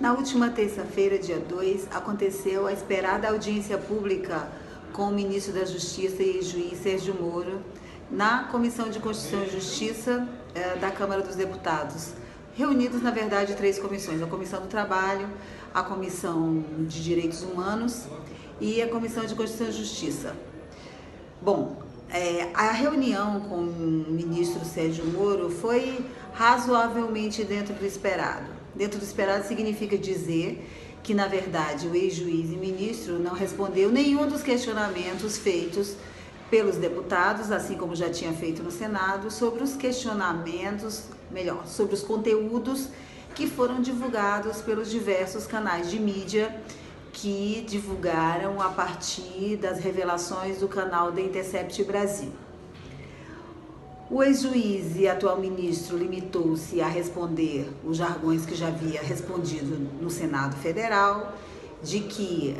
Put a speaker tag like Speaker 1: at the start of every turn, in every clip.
Speaker 1: Na última terça-feira, dia 2, aconteceu a esperada audiência pública com o ministro da Justiça e juiz Sérgio Moro na Comissão de Constituição e Justiça da Câmara dos Deputados. Reunidos, na verdade, 3 comissões: a Comissão do Trabalho, a Comissão de Direitos Humanos e a Comissão de Constituição e Justiça. Bom, a reunião com o ministro Sérgio Moro foi razoavelmente dentro do esperado. Dentro do esperado significa dizer que, na verdade, o ex-juiz e ministro não respondeu nenhum dos questionamentos feitos pelos deputados, assim como já tinha feito no Senado, sobre os questionamentos, sobre os conteúdos que foram divulgados pelos diversos canais de mídia que divulgaram a partir das revelações do canal The Intercept Brasil. O ex-juiz e atual ministro limitou-se a responder os jargões que já havia respondido no Senado Federal, de que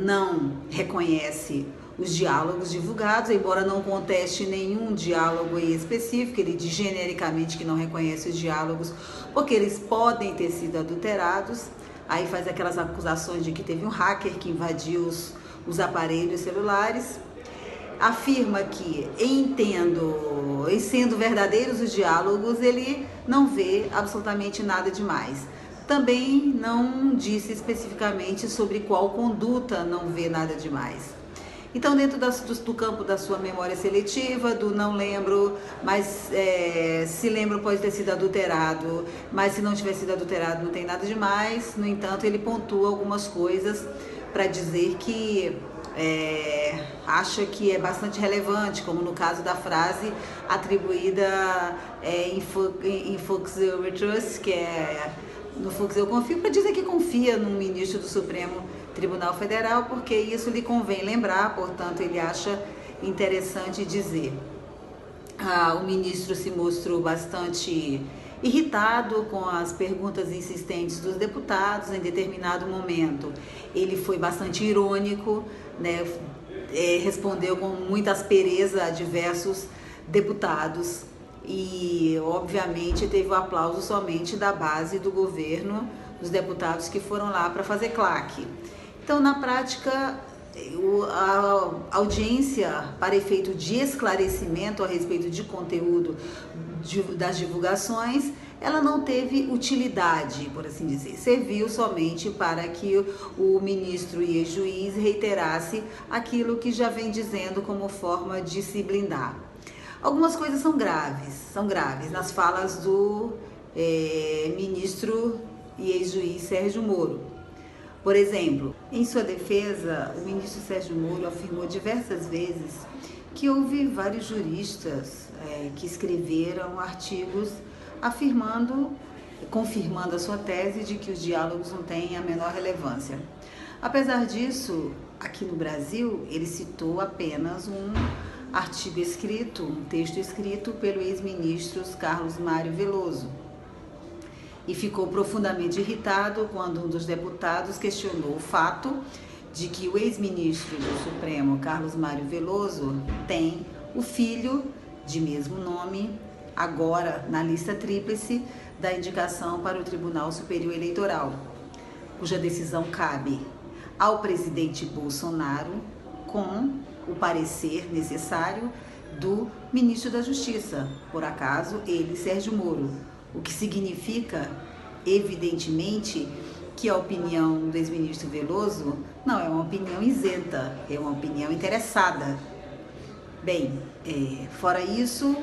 Speaker 1: não reconhece os diálogos divulgados, embora não conteste nenhum diálogo em específico. Ele diz genericamente que não reconhece os diálogos porque eles podem ter sido adulterados. Aí faz aquelas acusações de que teve um hacker que invadiu os aparelhos celulares. Afirma que, em sendo verdadeiros os diálogos, ele não vê absolutamente nada demais. Também não disse especificamente sobre qual conduta não vê nada demais. Então, dentro do campo da sua memória seletiva, do não lembro, mas se lembro pode ter sido adulterado, mas se não tiver sido adulterado não tem nada demais. No entanto, ele pontua algumas coisas para dizer que acha que é bastante relevante, como no caso da frase atribuída em Fux eu trust, que é no Fux eu confio, para dizer que confia no ministro do Supremo Tribunal Federal, porque isso lhe convém lembrar, portanto ele acha interessante dizer. O ministro se mostrou bastante irritado com as perguntas insistentes dos deputados. Em determinado momento ele foi bastante irônico, né? Respondeu com muita aspereza a diversos deputados e obviamente teve o aplauso somente da base do governo, dos deputados que foram lá para fazer claque. Então, na prática, a audiência, para efeito de esclarecimento a respeito de conteúdo das divulgações, ela não teve utilidade, por assim dizer. Serviu somente para que o ministro e ex-juiz reiterasse aquilo que já vem dizendo como forma de se blindar. Algumas coisas são graves nas falas do ministro e ex-juiz Sérgio Moro. Por exemplo, em sua defesa, o ministro Sérgio Moro afirmou diversas vezes que houve vários juristas que escreveram artigos confirmando a sua tese de que os diálogos não têm a menor relevância. Apesar disso, aqui no Brasil, ele citou apenas um artigo escrito, um texto escrito pelo ex-ministro Carlos Mário Veloso. E ficou profundamente irritado quando um dos deputados questionou o fato de que o ex-ministro do Supremo, Carlos Mário Veloso, tem o filho de mesmo nome, agora na lista tríplice da indicação para o Tribunal Superior Eleitoral, cuja decisão cabe ao presidente Bolsonaro com o parecer necessário do ministro da Justiça, por acaso ele, Sérgio Moro. O que significa, evidentemente, que a opinião do ex-ministro Veloso não é uma opinião isenta, é uma opinião interessada. Bem, fora isso,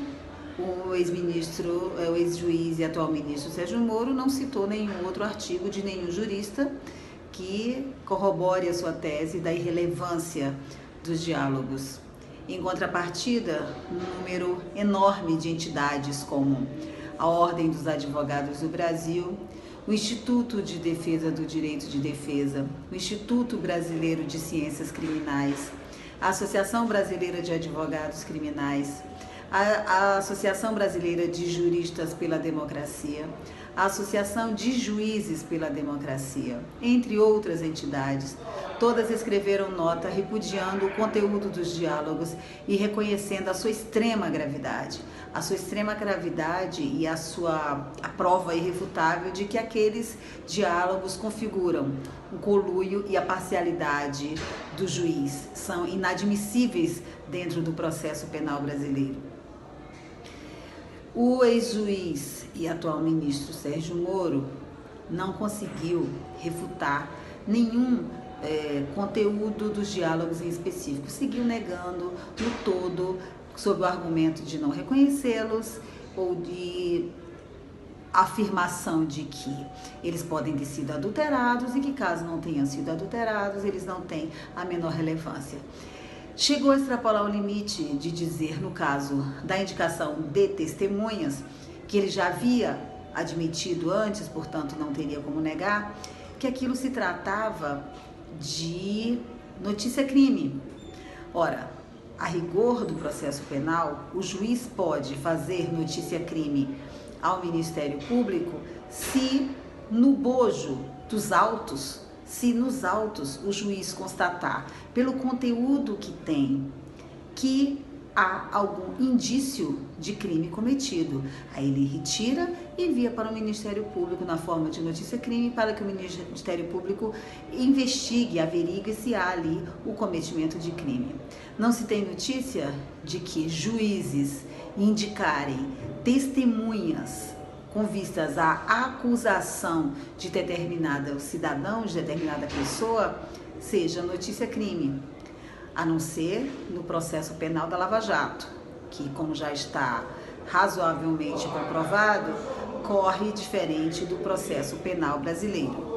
Speaker 1: o ex-ministro, o ex-juiz e atual ministro Sérgio Moro não citou nenhum outro artigo de nenhum jurista que corrobore a sua tese da irrelevância dos diálogos. Em contrapartida, um número enorme de entidades como a Ordem dos Advogados do Brasil, o Instituto de Defesa do Direito de Defesa, o Instituto Brasileiro de Ciências Criminais, a Associação Brasileira de Advogados Criminais, a Associação Brasileira de Juristas pela Democracia, a Associação de Juízes pela Democracia, entre outras entidades, todas escreveram nota repudiando o conteúdo dos diálogos e reconhecendo a sua extrema gravidade. a sua extrema gravidade e a prova irrefutável de que aqueles diálogos configuram o conluio e a parcialidade do juiz, são inadmissíveis dentro do processo penal brasileiro. O ex-juiz e atual ministro Sérgio Moro não conseguiu refutar nenhum conteúdo dos diálogos em específico, seguiu negando no todo, sob o argumento de não reconhecê-los ou de afirmação de que eles podem ter sido adulterados e que, caso não tenham sido adulterados, eles não têm a menor relevância. Chegou a extrapolar o limite de dizer, no caso da indicação de testemunhas, que ele já havia admitido antes, portanto não teria como negar, que aquilo se tratava de notícia-crime. Ora, a rigor do processo penal, o juiz pode fazer notícia-crime ao Ministério Público se no bojo dos autos, se nos autos o juiz constatar, pelo conteúdo que tem, que há algum indício de crime cometido. Aí ele retira e envia para o Ministério Público na forma de notícia-crime para que o Ministério Público investigue, averigue se há ali o cometimento de crime. Não se tem notícia de que juízes indicarem testemunhas com vistas à acusação de determinado cidadão, de determinada pessoa, seja notícia-crime, a não ser no processo penal da Lava Jato, que, como já está razoavelmente comprovado, corre diferente do processo penal brasileiro.